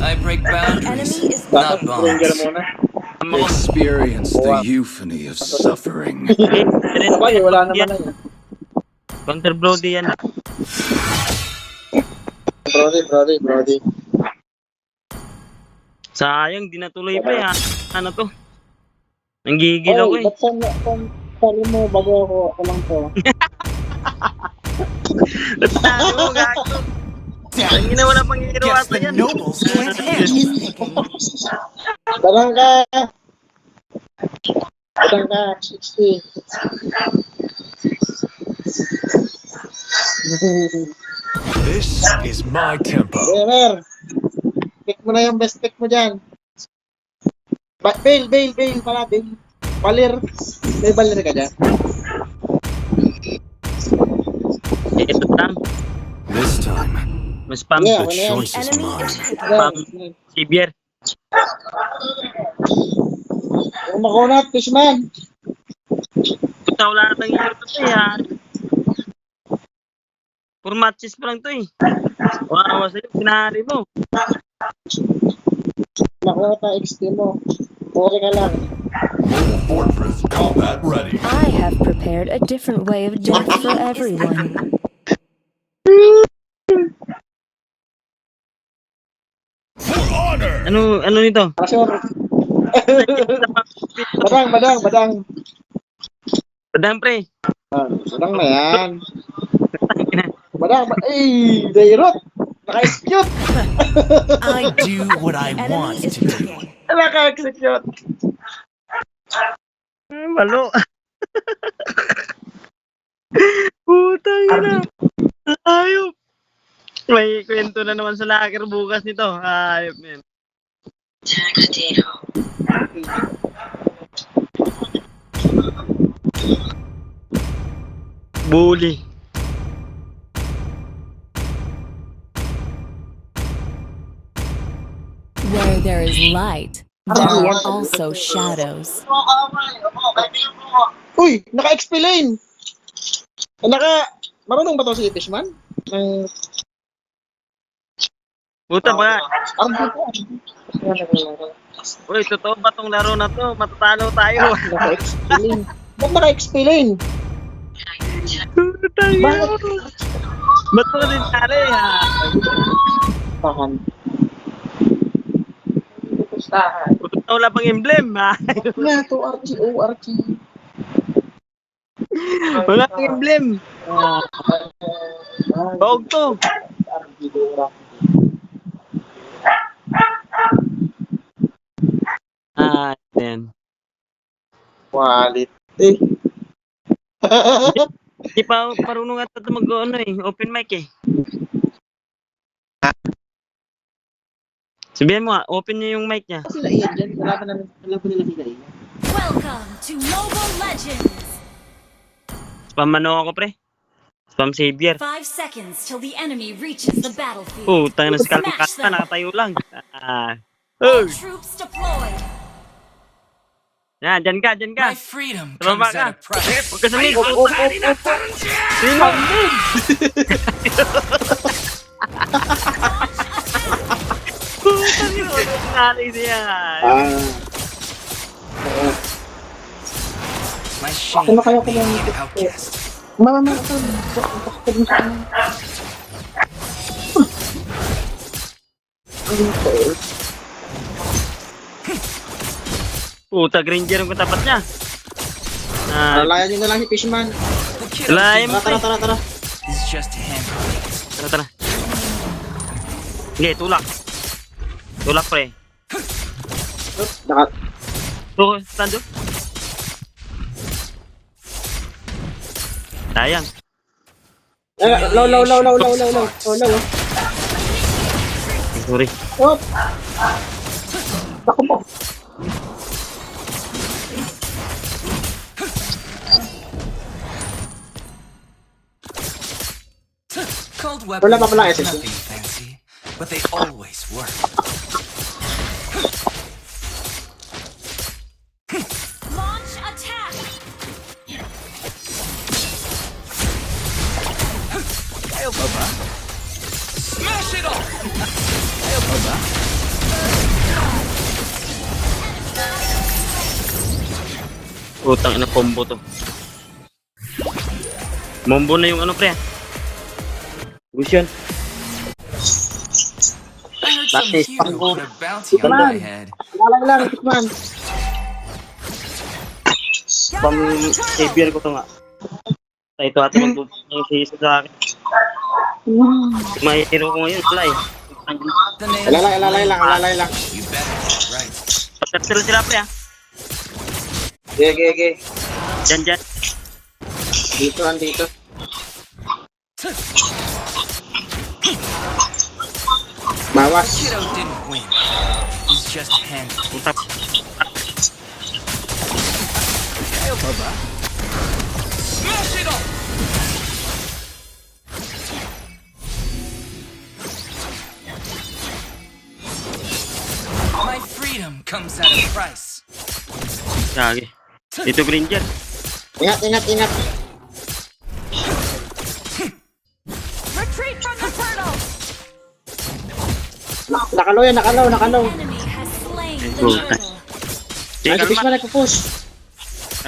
I break boundaries, Enemy is not Ranger bonds. muna. Experience the euphony of suffering. Sabay, wala naman na yun. Counter Brody yan. Brody. Sayang, di natuloy pa yan. Ano to? Nanggigil ako eh. Ba't saan mo bago ako lang to? Natalo mo, gago. Ang ina, wala pang hero Guess ata the yan. nobles can't handle picking. Badang ka, 60. This is my tempo. Bemer, pick mo na yung best pick mo dyan. Bail pala, bail. Balir. May balir ka dyan. Ito lang. This time, Mas spam. Yeah. the choice is enemy mine. is Spam. Xavier. Yung makunat, fishman. Puta, wala nang hero to eh ha. 4 matches pa lang to eh. Wawa sa'yo, pinahari mo. Makunat na XP mo. Puri ka lang. Fortress combat ready. I have prepared a different way of death for everyone. For honor. Ano nito? Asure. Badang. Padang pre. Badang na yan. Ay, Dairot. Naka-execute. I do what I Enemy want is to do. picking. Naka-execute. Malo. Putang ina. Ayop. May kwento na naman sa locker bukas nito. Ayop yan. Bully. Where there is light, there are also shadows. Uy, naka-XP lane. Marunong ba to si Fishman? Puta ba? RG po. Uy, totoo ba tong laro na to? Matatalo tayo. Naka-XP lane. Ba't naka-XP lane? Putang ina. Ba't mo din tali ha? Tahan. Puta, wala pang emblem ha? Nga to, RG. Wala pang emblem. Bawag to. Yan. Wallet. Di pa parunong ata ito mag-ano eh. Open mic eh. Sabihan mo open niya yung mic niya. Sila Ian dyan. Wala pa nila sila Ian. Welcome to Mobile Legends! Spam ano ako pre? Spam Xavier. 5 seconds till the enemy reaches the battlefield. Putang na scalp ka nakatayo lang. All troops deployed. Yan, dyan ka. My freedom Tumaba comes ka. at a price. Huwag ka sa mid. Sino? Putang ina, ano nangyari niya? My shame Ano kaya for ko being lang an outcast. Mama, ito. Bakit mo sa akin? Puta, Granger ang katapat niya. Layan nyo na lang si Fishman. The kid Lalim. Tara. is just a handbrake. Tara. Sige, tulak. Tulak, pre. Stand up. Sayang. Low. Sorry. What? Ako po. Cold Wala pa weapons pala are SS. nothing fancy, but they always work. Launch attack! Ayaw pa ba? Smash it all! Ayaw pa ba? Utang ina combo to. Mombo na yung ano pre. Gusto yun. I heard some Bakit? hero put a bounty on my head. Lalay lang, Tikman. Pang savior ko to nga. Sa ito ate magpupunta si isa sa akin. May hero ko ngayon, wala eh. The name's Lalay lang. You better get it right. Patatiro sila pre ah. Okay. Dyan. Dito, andito. Bawas. Kiddo didn't win. He's just handled. Utap. Smash it up! My freedom comes at a price. Gagi. Dito Granger. Ingat. Retreat from the turtle. Nakalaw. Enemy has slain the Good. turtle. Sige, Ay, si Fishman kalma. nagpo-push.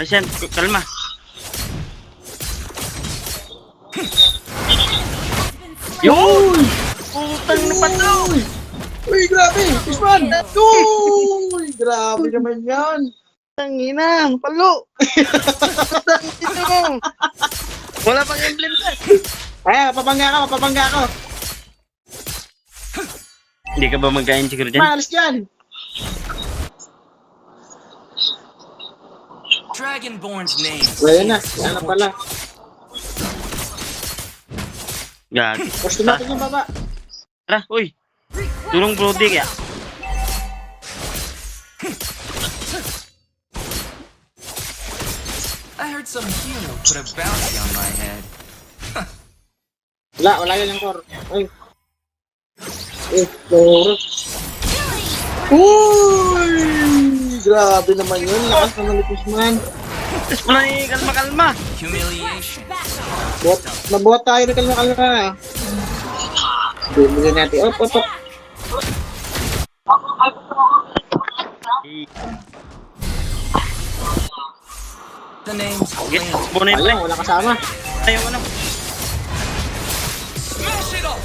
Ay, Sen, kalma. Yun! Putang na pato! Uy, grabe! Fishman! Uy, grabe naman yan. Tangina, palo! Tangina mo! Wala pang emblem na. Ay, mapapangga ako. Hindi ka ba magkain siguro dyan? Malis dyan. Dragonborn's name. Ayan na, yan na pala. Gagi. Gusto natin yung baba. Tara, uy! Tulong brody kaya. I heard some hero put a bounty on my head. Wala yan yung core. Ay. Core. Uy! Grabe naman yun. Lakas naman ni Fishman. Tapos pala eh, kalma. Humiliation. Mabuhat tayo rin kalma. Bumili natin. Op. The name's Okay, Lane. buo na yun pre. Ayun, wala kasama. Tayo ano. Smash it up!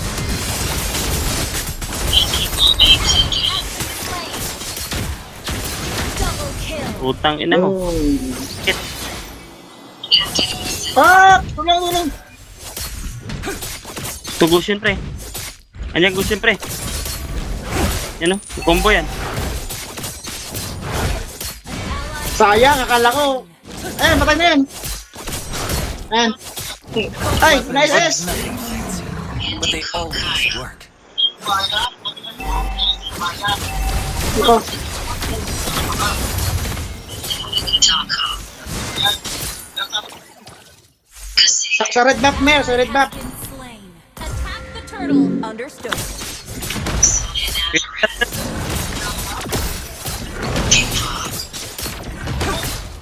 Double kill. Utang ina mo. Shit. Tulong. Tugos yun pre. Anyan gusto yun pre. Yan o, combo yan. Sayang, akala ko. Ayun, patay na yan. Ayan. Ay, nice S. Nothing fancy, but they always work. Ito. Sa red map, Mer, sa red map. Been slain. Attack the turtle. Understood.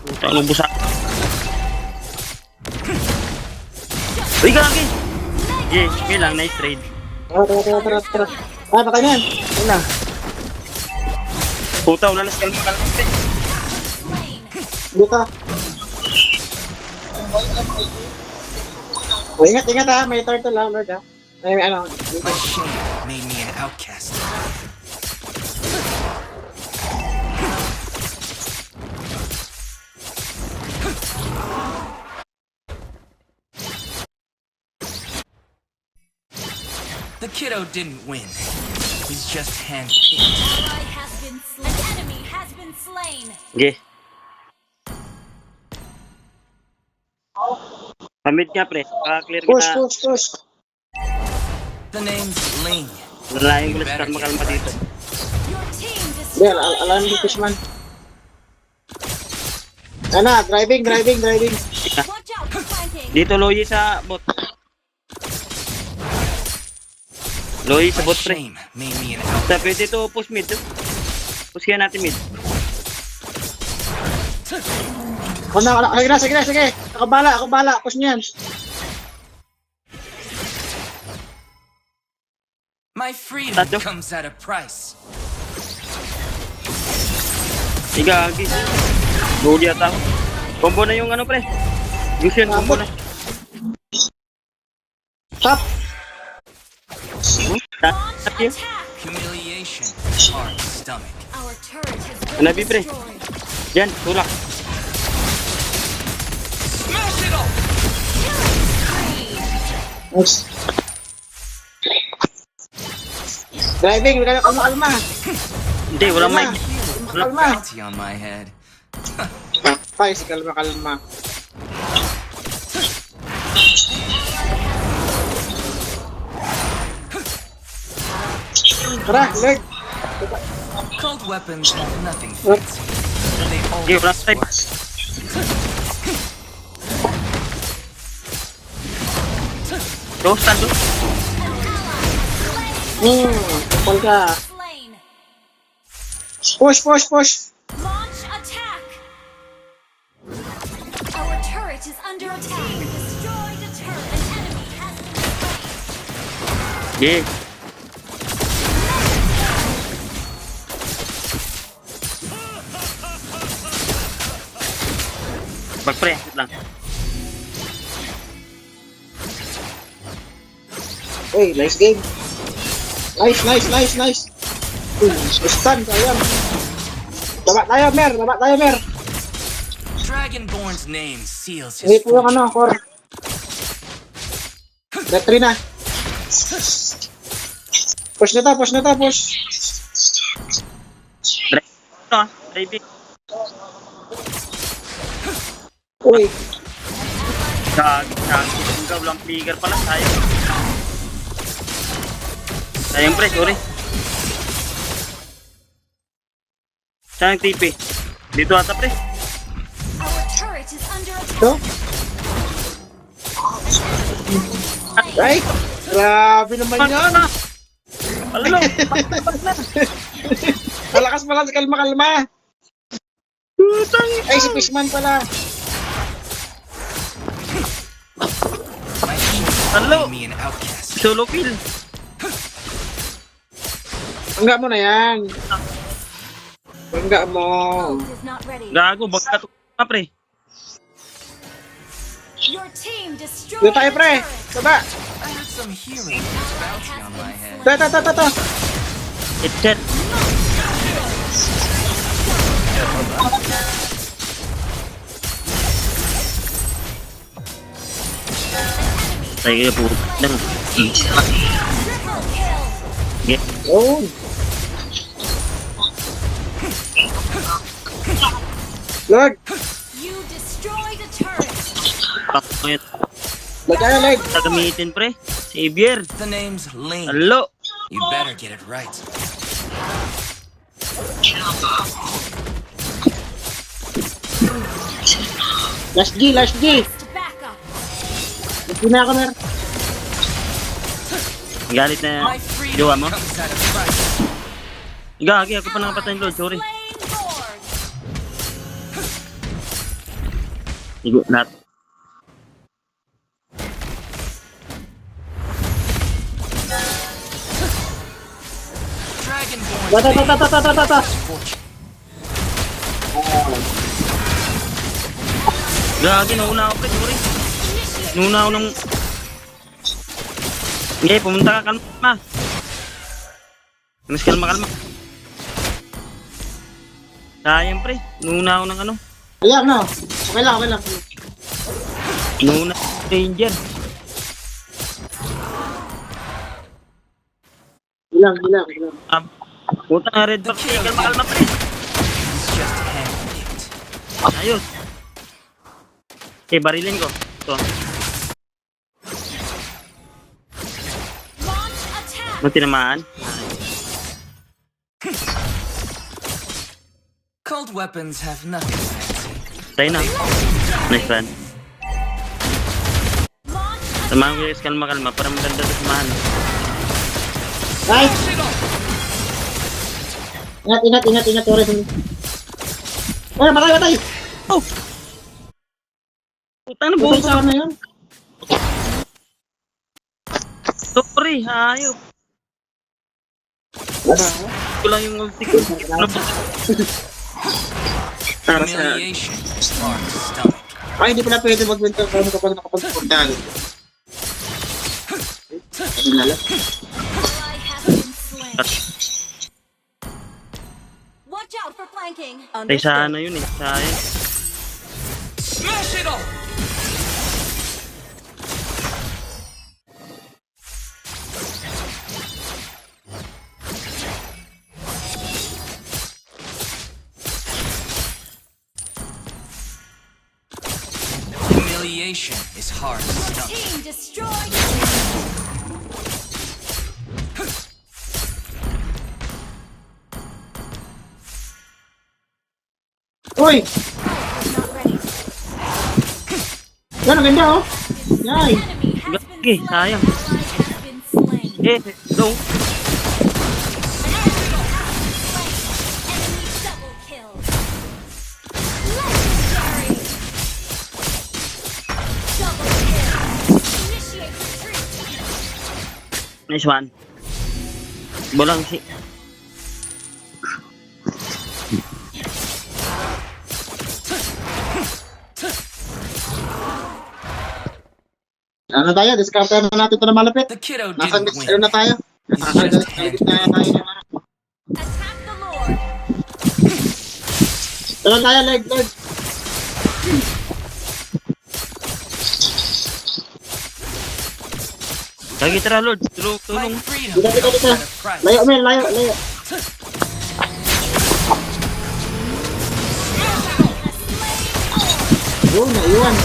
Utang ano busak. Uy, gagi! Yeah, okay lang, nice trade. Tara. Ah, patay na yan. Ayun na. Puta, wala na kalma pre. Slain. Dito. Oh, ingat ha. May turtle ha, Lord ha. Ay, ano. My shame made me an outcast. The kiddo didn't win. He's just handpicked. Ally has been slain. An enemy has been slain. Okay. Pamit nga pre, clear Push. kita. Oh, The name's Ling. Nalayan ko lang kalma dito. Your team Del, destroyed. alam mo Fishman. Ano, driving. Watch out for flanking. Dito Loyi sa bot. Loyi sa My bot pre. shame made me an outcast. Sa pwede to push mid. Push kaya natin mid. Sige. Ako bala. Push niyan. My freedom Tato. comes at a price. Igagi. Budi ata ako. Ally Combo na yung ano, pre. Fusion, combo na. Top. Launch Tap yun. attack. Humiliation. Hard stomach. Our turret has been Hanabi, pre. destroyed. Yan, tulak. Smash it all! Nice. Driving, kalma. Hindi, walang mic. Kalma. Bounty on my head. Guys, kalma. Tara, Lord. Cold weapons have nothing fancy. But they Okay, always right. work. Do, stand do. Kapal ka. Slain. Push. Launch attack. Our turret is under attack. Destroyed a turret. An enemy has been slain. Yeah. Bag, pre. Wait lang. Hey, nice game. Nice. Stun, sayang. Baba tayo, Mer. Dragonborn's name seals Hindi his po yung fortune. core. Retry na. Push na to. Drive. Ito, ah. Driving. Uy, Gag. Ikaw lang flicker pala. Sayang, pre. Sorry. Sayang TP. Dito ata, pre. Our turret is under attack. ito. Right? Grabe naman yan. Alalo. Malakas, kalma. Ay, si Fishman pala. My shield Hello. made me an outcast. Solo kill. Bangga mo na yan. Bangga mo. Ult is not ready. Gago. Baka ito pa, pre. Your team destroyed Dito tayo, a pre. turret. Baba. I heard some healing with bounty on my head. To. Headset. Tayo po. Triple kill. Yeah. Oh. Lord. You destroyed a turret. Pakit. Lagay, Lord. Gagamitin, pre. Xavier. The name's Lane. Hello. You better get it right. Last G. To back up. Hindi na ako, Mer. Galit na My freedom jowa mo. comes at a price. Gagi, ako pa nakapatay ng Lord. Sorry. Slain Lord. Igo, lahat. Dragonborn's name Ta. is fortune. Gagi, nauna ako, pre. Sorry. Nauna ako ng... Hindi, pumunta ka. Kalma. Mas kalma. Sayang, pre. Nauna ako ng ano. Ayan, no. Okay lang. Nauna Ranger. Bilang. Puta nga red box. Kalma, pre. He's just handpicked. Ayos. Okay, barilin ko. Ito. Launch attack. Ano tinamaan? Cold weapons have nothing fancy. Tayo na. Nice one. Launch Samahan ko yung kalma. Para maganda ito samahan. Right. Ingat. Oras. Ay, matay. Oh! Putang na Buhay buhay sa na yun. Sorry, hayop. Ko lang yung ulti ko. Para sa... Humiliation is hard to stomach. Ay, hindi pala pwede mag-winter crown kapag nakapag-portal. Ano na lang? Ally has been slain. Watch out for flanking. Tay sa ano yun eh. Sayang. Smash it all! Humiliation is hard to stomach. Team destroyed. Uy! Not ready. Yan, ang ganda oh! Yan! Enemy has been Okay, slain. sayang. Ally has been slain. Go. Enemy double kill. Legendary. Double kill. Initiate retreat. Nice one. Bolang si. Ano tayo? Discounter na natin ito na malapit. The kiddo Nasa didn't ano win. na tayo? Nakakagalit na tayo na. Attack the Lord. Tara tayo, leg. Lagi tara Lord. My Tulong. freedom Dito. comes at a price. Layo, men, layo. Oh, naiwan.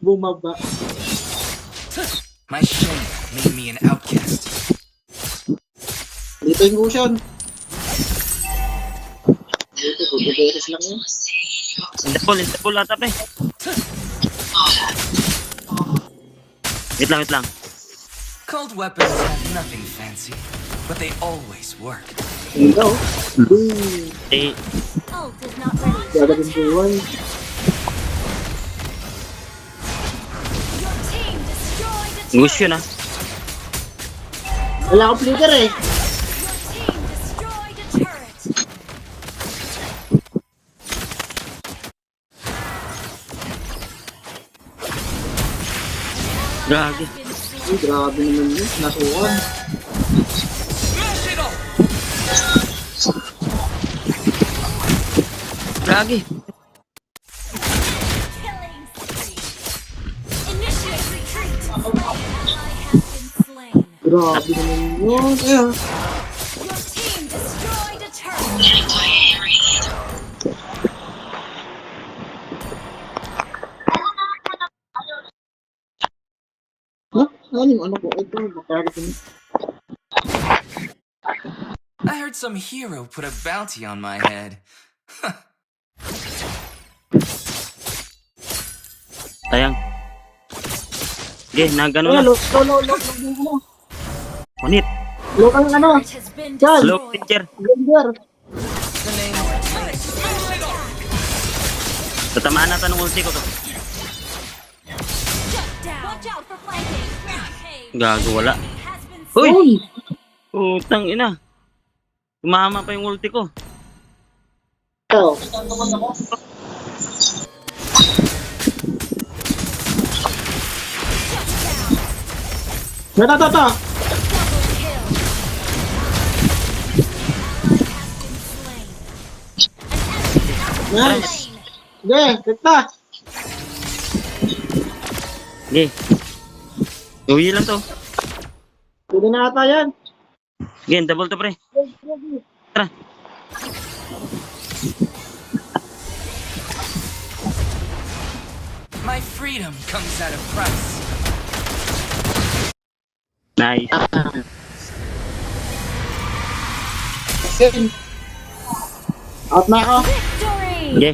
Bumaba. My shame made me an outcast. Dito yung cushion. Dito, beses lang yun. Interpol ata pre. Wait lang. Cold weapons have nothing fancy, but they always work. Dito. Boom. Eh, Ult is not ready. Gagawin ko yun. Your team destroyed a gusto turret. yun ah. Wala akong flicker eh. Your team destroyed a turret. Gagi. Been slain. Uy, grabe naman yun. Nasuwan. Smash it all! Gagi. Killing spree. Initiate retreat. Ally has been slain. Grabe naman yun. Ayun. Your team destroyed a turret. Huh? Ano yung ano ko? Ito, bakari ko. I heard some hero put a bounty on my head. Sayang. Okay, nagano Ayan, na. lo. Unit. Lo kang ano? Turret has been Done. Slow destroyed. picture. Gender. The name of Turret is under attack. Tatamaan natin ng ulti ko to. Shut down. Watch out for flanking. Rampage. Gago, wala. Enemy has been Uy! slain. Putang ina. Tumama pa yung ulti ko. Ito. Shut down. Ito. Double kill. Has been slain. An enemy has been Nice. slain. Sige, kita. Okay. Uwi lang to. Pwede na ata yan. Again, double to pre. Tara. my freedom comes at a price. Nice. Sin. Out na ako. Victory! Okay.